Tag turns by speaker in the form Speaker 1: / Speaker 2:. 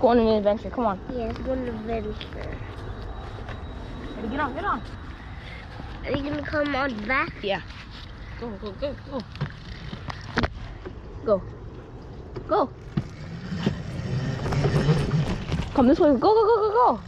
Speaker 1: go on an adventure. Come on.
Speaker 2: Yes, go on an adventure.
Speaker 1: Ready, get on, get on.
Speaker 2: Are you gonna come on back?
Speaker 1: Yeah. Go, go, go, go. Go. Go. Come this way. Go, go, go, go, go.